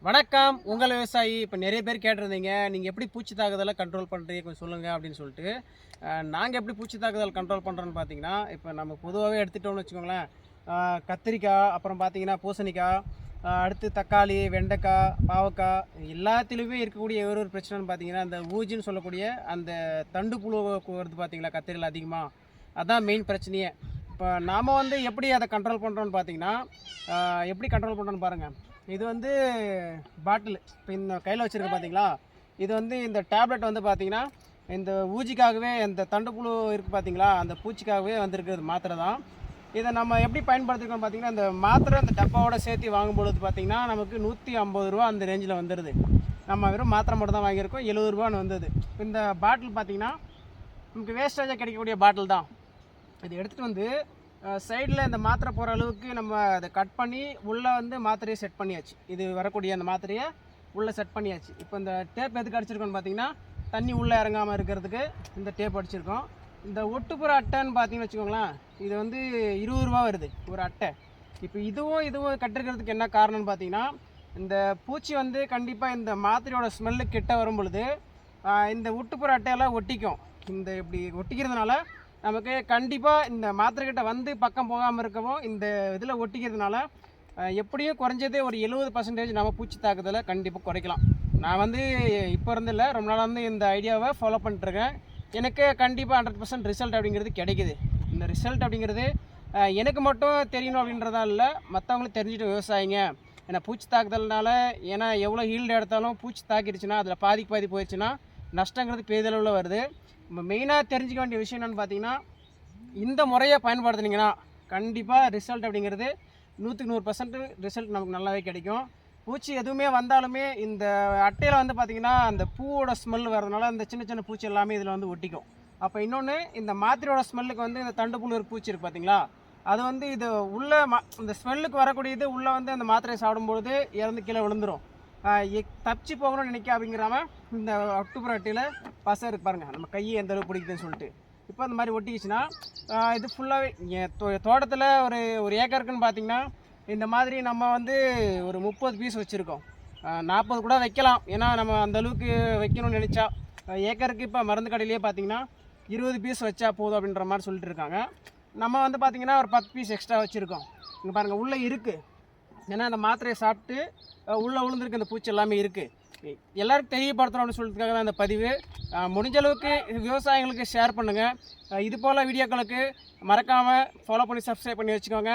வணக்கம் உங்கள் விவசாயி. இப்போ நிறைய பேர் கேட்டிருந்தீங்க, நீங்கள் எப்படி பூச்சி தாக்குதலை கண்ட்ரோல் பண்ணுறீங்க கொஞ்சம் சொல்லுங்கள் அப்படின்னு சொல்லிட்டு. நாங்கள் எப்படி பூச்சி தாக்குதல் கண்ட்ரோல் பண்ணுறோன்னு பார்த்தீங்கன்னா, இப்போ நம்ம பொதுவாகவே எடுத்துகிட்டோம்னு வச்சுக்கோங்களேன். கத்திரிக்காய், அப்புறம் பார்த்தீங்கன்னா பூசணிக்காய், அடுத்து தக்காளி, வெண்டைக்காய், பாவக்காய் எல்லாத்துலேயுமே இருக்கக்கூடிய ஒரு பிரச்சனைன்னு பார்த்தீங்கன்னா, அந்த ஊஜின்னு சொல்லக்கூடிய அந்த தண்டு புழு வருது பார்த்தீங்களா கத்திரியில் அதிகமாக. அதுதான் மெயின் பிரச்சனையே. இப்போ நாம் எப்படி அதை கண்ட்ரோல் பண்ணுறோன்னு பார்த்தீங்கன்னா, எப்படி கண்ட்ரோல் பண்ணுறோன்னு பாருங்கள். இது பாட்டில் இப்போ இந்த கையில் வச்சுருக்க பார்த்தீங்களா, இது இந்த டேப்லெட் பார்த்தீங்கன்னா இந்த ஊஜிக்காகவே இந்த தண்டுப்புழு இருக்குது பார்த்தீங்களா, அந்த பூச்சிக்காகவே வந்திருக்கிறது மாத்திரை தான். இதை நம்ம எப்படி பயன்படுத்திருக்கோம் பார்த்தீங்கன்னா, இந்த மாத்திரை அந்த டப்பாவோட சேர்த்து வாங்கும்பொழுது பார்த்தீங்கன்னா நமக்கு 150 ரூபா அந்த ரேஞ்சில் வந்துடுது. நம்ம வெறும் மாத்திரை மட்டும் தான் வாங்கியிருக்கோம், 70 ரூபான்னு வந்தது. இந்த பாட்டில் பார்த்தீங்கன்னா நமக்கு வேஸ்டேஜாக கிடைக்கக்கூடிய பாட்டில் தான். இது எடுத்துகிட்டு சைடில் இந்த மாத்திரை போகிற அளவுக்கு நம்ம அதை கட் பண்ணி உள்ளே மாத்திரையை செட் பண்ணியாச்சு. இது வரக்கூடிய அந்த மாத்திரையை உள்ளே செட் பண்ணியாச்சு. இப்போ இந்த டேப் எதுக்கு அடிச்சிருக்கோன்னு பார்த்தீங்கன்னா, தண்ணி உள்ளே இறங்காமல் இருக்கிறதுக்கு இந்த டேப் அடிச்சிருக்கோம். இந்த ஒட்டுப்புற அட்டைன்னு பார்த்தீங்கன்னு வச்சுக்கோங்களேன், இது 20 ரூபா வருது ஒரு அட்டை. இப்போ இதுவும் கட்டிருக்கிறதுக்கு என்ன காரணம்னு பார்த்தீங்கன்னா, இந்த பூச்சி கண்டிப்பாக இந்த மாத்திரையோட ஸ்மெல்லு கிட்ட வரும் பொழுது இந்த ஒட்டுப்புற அட்டையெல்லாம் ஒட்டிக்கும். இந்த இப்படி ஒட்டிக்கிறதுனால நமக்கு கண்டிப்பாக இந்த மாத்திரைக்கிட்ட பக்கம் போகாமல் இருக்கவும் இந்த இதில் ஒட்டிக்கிறதுனால எப்படியும் குறைஞ்சதே ஒரு 70% நம்ம பூச்சி தாக்குதலை கண்டிப்பாக குறைக்கலாம். நான் இப்போ இல்லை, ரொம்ப நாளாக இந்த ஐடியாவை ஃபாலோ பண்ணிட்டுருக்கேன். எனக்கு கண்டிப்பாக 100% ரிசல்ட் அப்படிங்கிறது கிடைக்குது. இந்த ரிசல்ட் அப்படிங்கிறது எனக்கு மட்டும் தெரியணும் அப்படின்றதா இல்லை, மற்றவங்களும் தெரிஞ்சுட்டு விவசாயிங்க. ஏன்னா பூச்சி தாக்குதல்னால ஏன்னா எவ்வளோ ஹீல்டு எடுத்தாலும் பூச்சி தாக்கிடுச்சுன்னா அதில் பாதி போயிடுச்சுன்னா நஷ்டங்கிறது பெரிதளவில் வருது. நம்ம மெயினாக தெரிஞ்சிக்க வேண்டிய விஷயம் என்னென்னு பார்த்தீங்கன்னா, இந்த முறையை பயன்படுத்துனீங்கன்னா கண்டிப்பாக ரிசல்ட் அப்படிங்கிறது 100% ரிசல்ட் நமக்கு நல்லாவே கிடைக்கும். பூச்சி எதுவுமே வந்தாலுமே இந்த அட்டையில் பார்த்தீங்கன்னா அந்த பூவோட ஸ்மெல் வரதுனால இந்த சின்ன சின்ன பூச்சி எல்லாமே இதில் ஒட்டிக்கும். அப்போ இன்னொன்று, இந்த மாத்திரையோட ஸ்மெல்லுக்கு இந்த தண்டுப்புழு பூச்சி இருக்குது பார்த்தீங்களா, அது இது உள்ளே இந்த ஸ்மெல்லுக்கு வரக்கூடியது உள்ளே அந்த மாத்திரையை சாப்பிடும்பொழுது இறந்து கீழே விழுந்துடும். தப்பிச்சு போகணும்னு நினைக்க அப்படிங்கிறாம இந்த அக்டோபர் அட்டையில் பசை இருக்கு பாருங்கள், நம்ம கையை எந்த அளவுக்கு பிடிக்குதுன்னு சொல்லிட்டு. இப்போ அந்த மாதிரி ஒட்டிக்கிச்சுன்னா இது ஃபுல்லாகவே தோட்டத்தில் ஒரு ஏக்கருக்குன்னு பார்த்தீங்கன்னா இந்த மாதிரி நம்ம ஒரு 30 பீஸ் வச்சுருக்கோம். 40 கூட வைக்கலாம், ஏன்னா நம்ம அந்த அளவுக்கு வைக்கணும்னு நினச்சா. ஏக்கருக்கு இப்போ மருந்து கடையிலேயே பார்த்தீங்கன்னா 20 பீஸ் வச்சா போதும் அப்படின்ற மாதிரி சொல்லிட்டு இருக்காங்க. நம்ம பார்த்தீங்கன்னா ஒரு 10 பீஸ் எக்ஸ்ட்ரா வச்சுருக்கோம். இங்கே பாருங்கள் உள்ளே இருக்குது, ஏன்னா அந்த மாத்திரையை சாப்பிட்டு உள்ளே விழுந்திருக்கு அந்த பூச்சி எல்லாமே இருக்குது. எல்லாருக்கும் தெரியப்படுத்தணும்னு சொல்கிறதுக்காக தான் இந்த பதிவு. முடிஞ்ச அளவுக்கு விவசாயிகளுக்கு ஷேர் பண்ணுங்கள். இது போல் வீடியோக்களுக்கு மறக்காமல் ஃபாலோ பண்ணி சப்ஸ்கிரைப் பண்ணி வச்சுக்கோங்க.